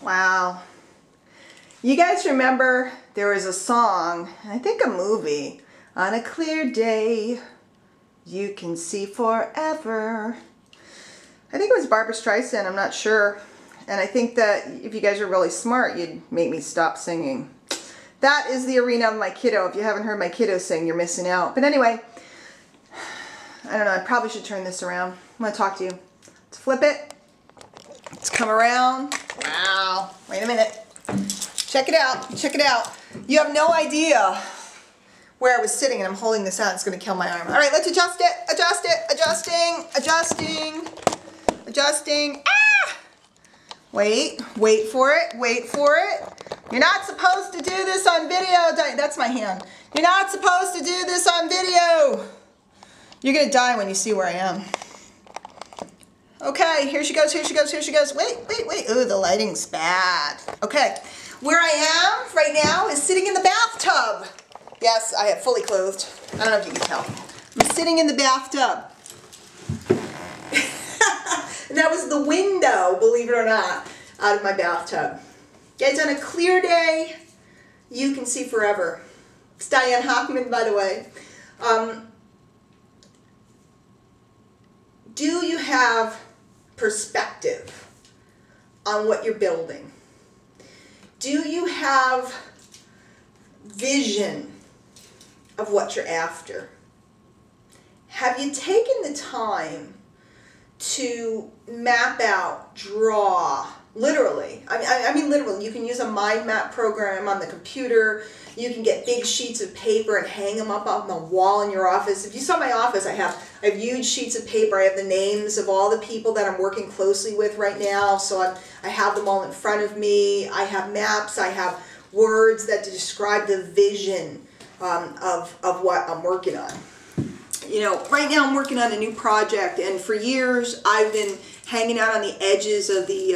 Wow. You guys remember there was a song, I think a movie, on a clear day you can see forever. I think it was Barbara Streisand, I'm not sure. And I think that if you guys are really smart, you'd make me stop singing. That is the arena of my kiddo. If you haven't heard my kiddo sing, you're missing out. But anyway, I don't know, I probably should turn this around. I'm going to talk to you. Let's flip it. Let's come around. Wow. Wait a minute. Check it out. Check it out. You have no idea where I was sitting, and I'm holding this out. It's going to kill my arm. All right, let's adjust it. Adjust it. Adjusting. Adjusting. Adjusting. Ah! Wait. Wait for it. Wait for it. You're not supposed to do this on video. That's my hand. You're not supposed to do this on video. You're going to die when you see where I am. Okay, here she goes, here she goes, here she goes. Wait, wait, wait. Ooh, the lighting's bad. Okay, where I am right now is sitting in the bathtub. Yes, I am fully clothed. I don't know if you can tell. I'm sitting in the bathtub. And that was the window, believe it or not, out of my bathtub. Guys, on a clear day, you can see forever. It's Diane Hochman, by the way. Do you have perspective on what you're building? Do you have vision of what you're after? Have you taken the time to map out, draw, literally? I mean literally. You can use a mind map program on the computer. You can get big sheets of paper and hang them up on the wall in your office. If you saw my office, I have huge sheets of paper. I have the names of all the people that I'm working closely with right now. So I have them all in front of me. I have maps. I have words that describe the vision of what I'm working on. You know, right now I'm working on a new project, and for years I've been hanging out on the edges of the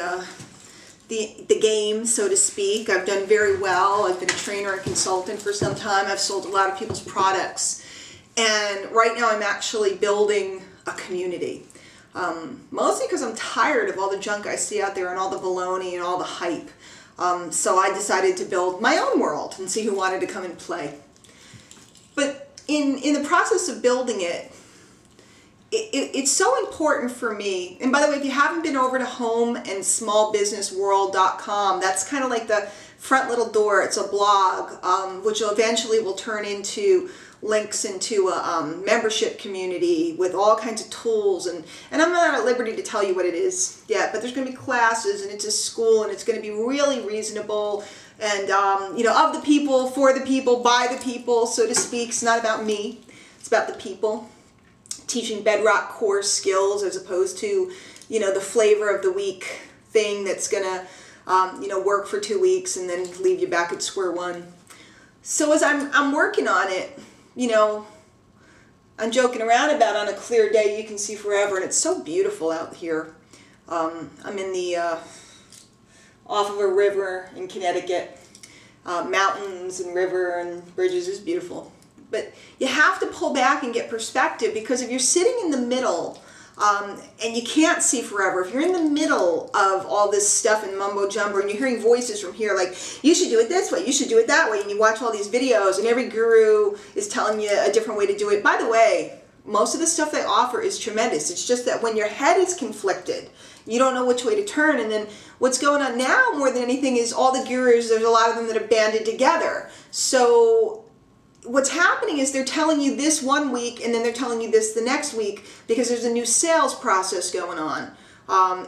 game, so to speak. I've done very well. I've been a trainer and consultant for some time. I've sold a lot of people's products. And right now I'm actually building a community. Mostly because I'm tired of all the junk I see out there and all the baloney and all the hype. So I decided to build my own world and see who wanted to come and play. But in the process of building it, it's so important for me. And by the way, if you haven't been over to homeandsmallbusinessworld.com, that's kind of like the front little door. It's a blog, which eventually will turn into links into a membership community with all kinds of tools. And I'm not at liberty to tell you what it is yet, but there's going to be classes, and it's a school, and it's going to be really reasonable. And, you know, of the people, for the people, by the people, so to speak. It's not about me. It's about the people. Teaching bedrock core skills as opposed to, you know, the flavor of the week thing that's going to, you know, work for 2 weeks and then leave you back at square one. So as I'm working on it, you know, I'm joking around about on a clear day you can see forever, and it's so beautiful out here. I'm in the, off of a river in Connecticut. Mountains and river and bridges is beautiful. But you have to pull back and get perspective, because if you're sitting in the middle and you can't see forever, if you're in the middle of all this stuff and mumbo jumbo and you're hearing voices from here like, you should do it this way, you should do it that way, and you watch all these videos and every guru is telling you a different way to do it. By the way, most of the stuff they offer is tremendous. It's just that when your head is conflicted, you don't know which way to turn. And then what's going on now more than anything is all the gurus, there's a lot of them that are banded together. So what's happening is they're telling you this one week and then they're telling you this the next week because there's a new sales process going on.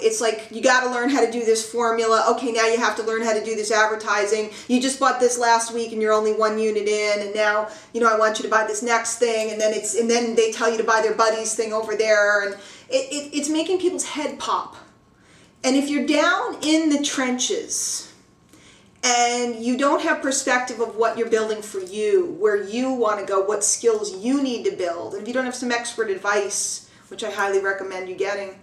It's like, you got to learn how to do this formula. Okay, now you have to learn how to do this advertising. You just bought this last week and you're only 1 unit in, and now, you know, I want you to buy this next thing, and then they tell you to buy their buddy's thing over there, and it's making people's head pop. And if you're down in the trenches and you don't have perspective of what you're building for you, where you want to go, what skills you need to build, and if you don't have some expert advice, which I highly recommend you getting,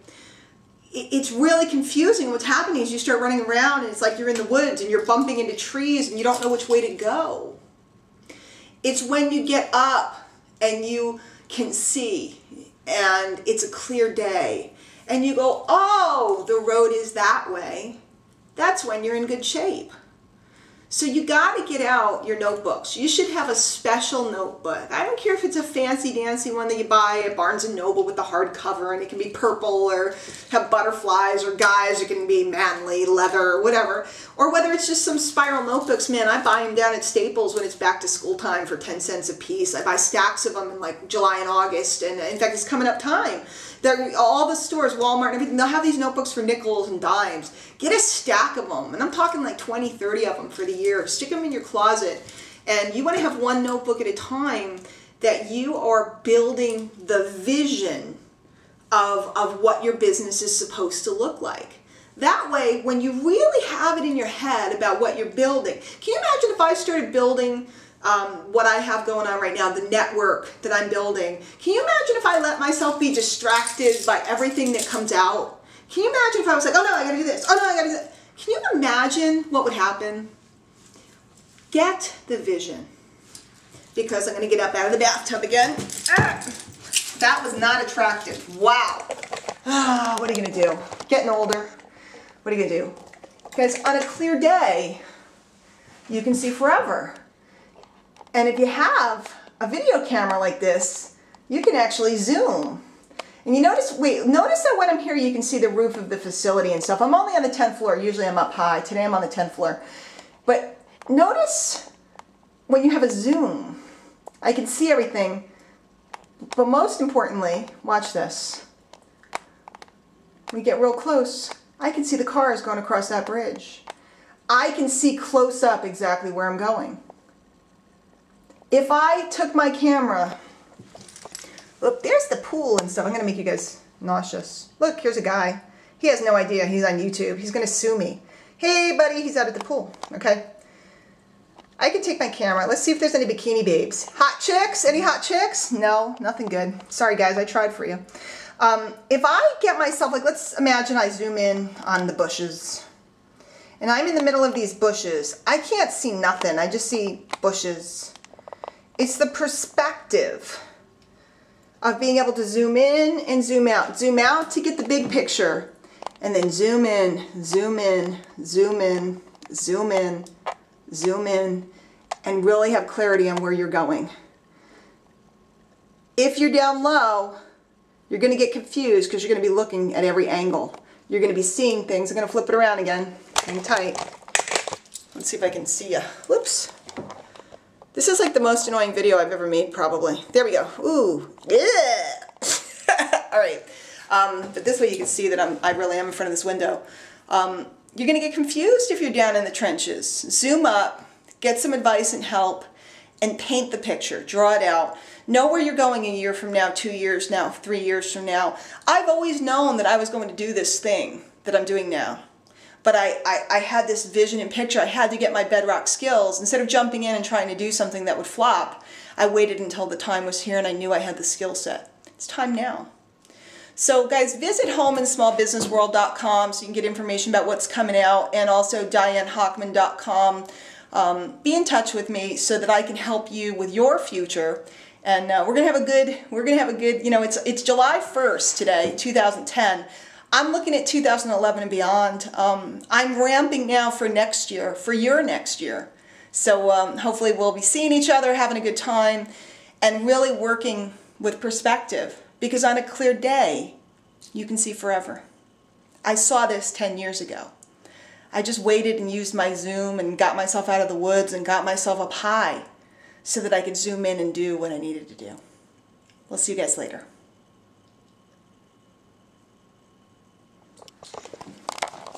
it's really confusing. What's happening is you start running around and it's like you're in the woods and you're bumping into trees and you don't know which way to go. It's when you get up and you can see and it's a clear day and you go, oh, the road is that way. that's when you're in good shape. So you got to get out your notebooks. You should have a special notebook. I don't care if it's a fancy dancy one that you buy at Barnes & Noble with the hardcover, and it can be purple or have butterflies, or guys, it can be manly, leather, or whatever. Or whether it's just some spiral notebooks. Man, I buy them down at Staples when it's back to school time for 10 cents a piece. I buy stacks of them in like July and August, and in fact, it's coming up time. All the stores, Walmart and everything, they'll have these notebooks for nickels and dimes. Get a stack of them, and I'm talking like 20, 30 of them for the year. Stick them in your closet, and you want to have one notebook at a time that you are building the vision of what your business is supposed to look like. That way, when you really have it in your head about what you're building, can you imagine if I started building what I have going on right now, the network that I'm building? Can you imagine if I let myself be distracted by everything that comes out? Can you imagine if I was like, oh no, I gotta do this, oh no, I gotta do that? Can you imagine what would happen? Get the vision. Because I'm gonna get up out of the bathtub again. That was not attractive. Wow. What are you gonna do? Getting older. What are you gonna do? Because on a clear day, you can see forever. And if you have a video camera like this, you can actually zoom. And you notice that when I'm here, you can see the roof of the facility and stuff. I'm only on the 10th floor. Usually I'm up high. Today I'm on the 10th floor. But notice when you have a zoom, I can see everything. But most importantly, watch this. When you get real close, I can see the cars going across that bridge. I can see close up exactly where I'm going. If I took my camera, look, there's the pool and stuff. I'm going to make you guys nauseous. Look, here's a guy. He has no idea he's on YouTube. He's going to sue me. Hey, buddy, he's out at the pool. Okay. I can take my camera. Let's see if there's any bikini babes. Hot chicks? Any hot chicks? No, nothing good. Sorry, guys, I tried for you. If I get myself, like, let's imagine I zoom in on the bushes. And I'm in the middle of these bushes. I can't see nothing. I just see bushes. It's the perspective of being able to zoom in and zoom out. Zoom out to get the big picture, and then zoom in, zoom in, zoom in, zoom in, zoom in, and really have clarity on where you're going. If you're down low, you're going to get confused because you're going to be looking at every angle. You're going to be seeing things. I'm going to flip it around again. Hang tight. Let's see if I can see you. Whoops. This is like the most annoying video I've ever made, probably. There we go. Ooh. Yeah. All right. But this way you can see that I really am in front of this window. You're going to get confused if you're down in the trenches. Zoom up, get some advice and help, and paint the picture. Draw it out. Know where you're going a year from now, 2 years now, 3 years from now. I've always known that I was going to do this thing that I'm doing now. But I had this vision and picture. I had to get my bedrock skills. Instead of jumping in and trying to do something that would flop, I waited until the time was here and I knew I had the skill set. It's time now. So guys, visit homeandsmallbusinessworld.com so you can get information about what's coming out, and also DianeHochman.com. Be in touch with me so that I can help you with your future. And we're gonna have a good, you know, it's July 1st today, 2010. I'm looking at 2011 and beyond. I'm ramping now for next year, for your next year. So hopefully we'll be seeing each other, having a good time, and really working with perspective. Because on a clear day, you can see forever. I saw this 10 years ago. I just waited and used my zoom and got myself out of the woods and got myself up high so that I could zoom in and do what I needed to do. We'll see you guys later.